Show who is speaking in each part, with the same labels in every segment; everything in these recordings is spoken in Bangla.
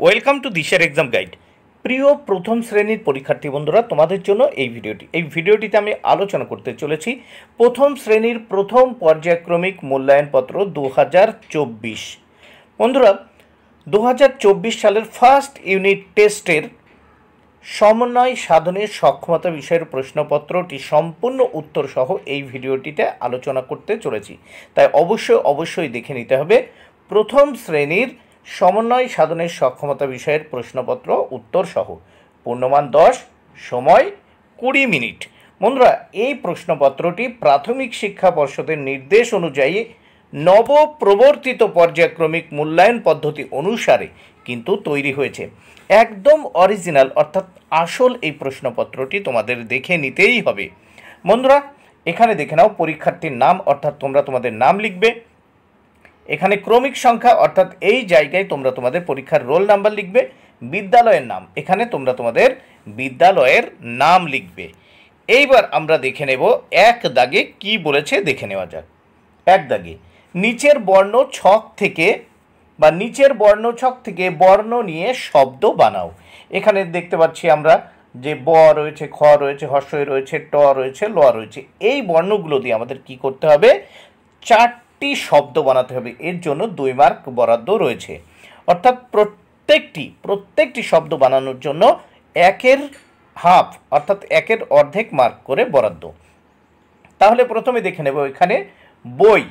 Speaker 1: ওয়েলকাম টু দিশার এক্সাম গাইড। প্রিয় প্রথম শ্রেণীর পরীক্ষার্থী বন্ধুরা, তোমাদের জন্য এই ভিডিওটিতে আমি আলোচনা করতে চলেছি প্রথম শ্রেণীর প্রথম পর্যায়ক্রমিক মূল্যায়নপত্র 2024। বন্ধুরা, 2024 সালের ফার্স্ট ইউনিট টেস্টের সমন্বয় সাধনের সক্ষমতা বিষয়ের প্রশ্নপত্রটি সম্পূর্ণ উত্তর সহ এই ভিডিওটিতে আলোচনা করতে চলেছি। তাই অবশ্যই দেখে নিতে হবে প্রথম শ্রেণীর সমন্বয় সাধনের সক্ষমতা বিষয়ের প্রশ্নপত্র উত্তর সহ। পূর্ণমান 10, সময় 20 মিনিট। বন্ধুরা, এই প্রশ্নপত্রটি প্রাথমিক শিক্ষা পর্ষদের নির্দেশ অনুযায়ী নবপ্রবর্তিত পর্যায়ক্রমিক মূল্যায়ন পদ্ধতি অনুসারে কিন্তু তৈরি হয়েছে। একদম অরিজিনাল অর্থাৎ আসল এই প্রশ্নপত্রটি তোমাদের দেখে নিতেই হবে। বন্ধুরা, এখানে দেখে নাও পরীক্ষার্থীর নাম, অর্থাৎ তোমরা তোমাদের নাম লিখবে। এখানে ক্রমিক সংখ্যা অর্থাৎ এই জায়গায় তোমরা তোমাদের পরীক্ষার রোল নাম্বার লিখবে। বিদ্যালয়ের নাম, এখানে তোমরা তোমাদের বিদ্যালয়ের নাম লিখবে। এইবার আমরা দেখে নেব এক দাগে কি বলেছে, দেখে নেওয়া যাক। এক দাগে নিচের বর্ণছক থেকে বর্ণ নিয়ে শব্দ বানাও। এখানে দেখতে পাচ্ছি আমরা যে ব রয়েছে, খ রয়েছে, হর্ষই রয়েছে, ট রয়েছে, ল রয়েছে। এই বর্ণগুলো দিয়ে আমাদের কি করতে হবে? 4টি শব্দ বানাতে হবে। এর জন্য 2 মার্ক বরাদ্দ রয়েছে। অর্থাৎ প্রত্যেকটি শব্দ বানানোর জন্য 1-এর হাফ অর্থাৎ 1-এর অর্ধেক মার্ক করে বরাদ্দ। তাহলে প্রথমে দেখে নেব এখানে বই।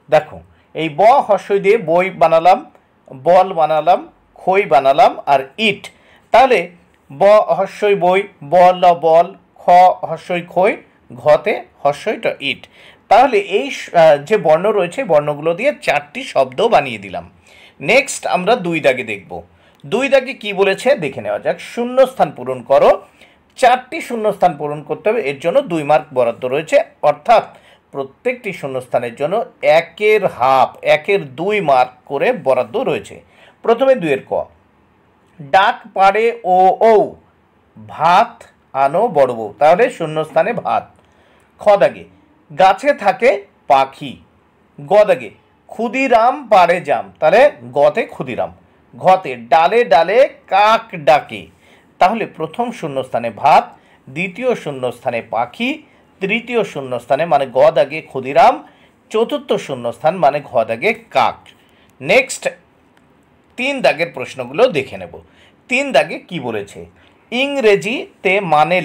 Speaker 1: দেখো, এই ব হর্ষই দিয়ে বই বানালাম, বল বানালাম, খই বানালাম আর ইট। তাহলে ব হর্ষই বই, বল বল, খ হর্ষই খই, ঘতে হর্ষইটা ইট। তাহলে এই যে বর্ণ রয়েছে বর্ণগুলো দিয়ে 4টি শব্দ বানিয়ে দিলাম। নেক্সট আমরা 2 দাগে দেখব। 2 দাগে কি বলেছে দেখে নেওয়া যাক। শূন্যস্থান পূরণ করো। 4টি শূন্যস্থান পূরণ করতে হবে। এর জন্য 2 মার্ক বরাদ্দ রয়েছে। অর্থাৎ প্রত্যেকটি শূন্যস্থানের জন্য 1-এর হাফ 1-এর 2 মার্ক করে বরাদ্দ রয়েছে। প্রথমে 2-এর ক, ডাক পাড়ে ও ভাত আনো বড় বউ। তাহলে শূন্যস্থানে ভাত। খ দাগে গাছে থাকে পাখি। গ দাগে ক্ষুদিরাম পাড়ে জাম। তাহলে গতে ক্ষুদিরাম। ঘতে ডালে ডালে কাক ডাকে। তাহলে প্রথম শূন্যস্থানে ভাত, দ্বিতীয় শূন্যস্থানে পাখি, তৃতীয় শূন্যস্থানে মানে গ দাগে ক্ষুদিরাম, চতুর্থ শূন্যস্থান মানে ঘ দাগে কাক। নেক্সট 3 দাগের প্রশ্নগুলো দেখে নেব। 3 দাগে কি বলেছে? ইংরেজিতে মানে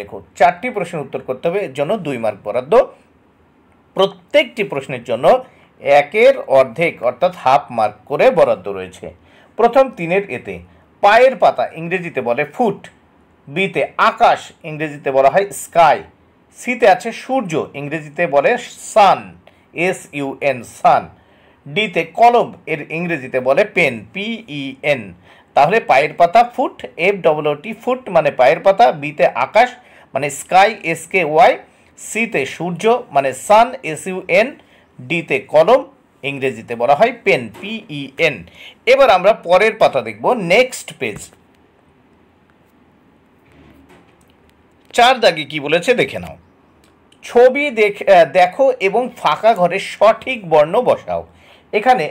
Speaker 1: লেখো। 4টি প্রশ্নের উত্তর করতে হবে। এর জন্য 2 মার্ক বরাদ্দ। প্রত্যেকটি প্রশ্নের জন্য 1-এর অর্ধেক অর্থাৎ হাফ মার্ক করে বরাদ্দ রয়েছে। প্রথম 3-এর এতে পায়ের পাতা ইংরেজিতে বলে ফুট। বিতে আকাশ ইংরেজিতে বলা হয় স্কাই। সিতে আছে সূর্য ইংরেজিতে বলে সান, SUN সান। ডিতে কলম এর ইংরেজিতে বলে পেন, PEN। তাহলে পায়ের পাতা ফুট, FOOT ফুট মানে পায়ের পাতা। বিতে আকাশ মানে স্কাই, SKY। সিতে সূর্য মানে সান, SUN। ডিতে কলম ইংরেজিতে বলা হয় পেন, PEN। এবার আমরা পরের পাতা দেখব। Next page. 4 দাগে কি বলেছে দেখে নাও। ছবি দেখো এবং ফাঁকা ঘরে সঠিক বর্ণ বসাও। এখানে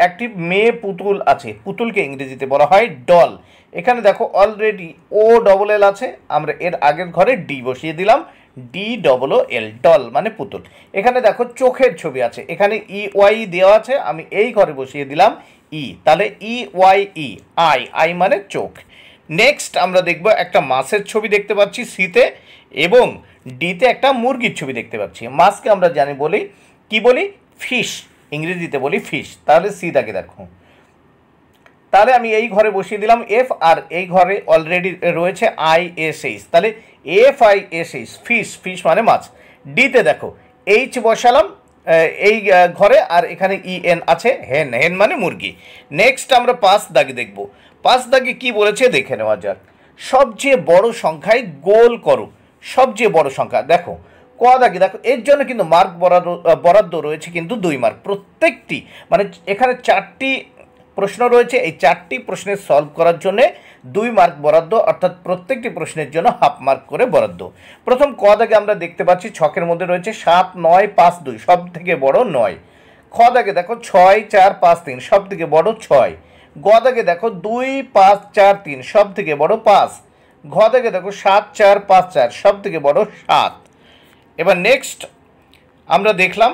Speaker 1: একটি মেয়ে পুতুল আছে। পুতুলকে ইংরেজিতে বলা হয় ডল। এখানে দেখো অলরেডি OLL আছে। আমরা এর আগের ঘরে ডি বসিয়ে দিলাম, DOLL, ডল মানে পুতুল। এখানে দেখো চোখের ছবি আছে। এখানে EY দেওয়া আছে, আমি এই ঘরে বসিয়ে দিলাম ই। তাহলে EYE, আই মানে চোখ। নেক্সট আমরা দেখব একটা মাছের ছবি দেখতে পাচ্ছি সিতে, এবং ডিতে একটা মুরগির ছবি দেখতে পাচ্ছি। মাছকে আমরা জানি কি বলি ফিশ, ইংরেজিতে বলি ফিশ। তাহলে সি দাগে দেখো। তাহলে আমি এই ঘরে বসিয়ে দিলাম F, আর এই ঘরে অলরেডি রয়েছে ISH। তাহলে FISH ফিশ মানে মাছ। ডিতে দেখো H বসালাম এই ঘরে, আর এখানে EN আছে হেন মানে মুরগি। নেক্সট আমরা 5 দাগে দেখব। 5 দাগে কি বলেছে দেখে নেওয়া যাক। সবচেয়ে বড় সংখ্যায় গোল করো। সবচেয়ে বড় সংখ্যা দেখো ক দাগে দেখো। এর জন্য কিন্তু মার্ক বরাদ্দ রয়েছে কিন্তু 2 মার্ক। প্রত্যেকটি মানে এখানে 4টি প্রশ্ন রয়েছে। এই 4টি প্রশ্নের সলভ করার জন্য 2 মার্ক বরাদ্দ, অর্থাৎ প্রত্যেকটি প্রশ্নের জন্য হাফ মার্ক করে বরাদ্দ। প্রথম ক দাগে আমরা দেখতে পাচ্ছি ছকের মধ্যে রয়েছে 7, 9, 5, 2 সব থেকে বড় 9। খ দাগে দেখো 6, 4, 5, 3 সব থেকে বড় 6। গ দাগে দেখো 2 5 4 3 সব থেকে বড় 5। ঘ দাগে দেখো 7 4 5 4 সব থেকে বড় 7। এবার নেক্সট আমরা দেখলাম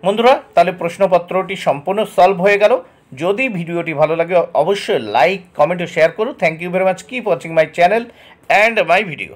Speaker 1: বন্ধুরা, তাহলে প্রশ্নপত্রটি সম্পূর্ণ সলভ হয়ে গেল। যদি ভিডিওটি ভালো লাগে অবশ্যই লাইক, কমেন্ট ও শেয়ার করো। Thank you very much. Keep watching my channel and my video.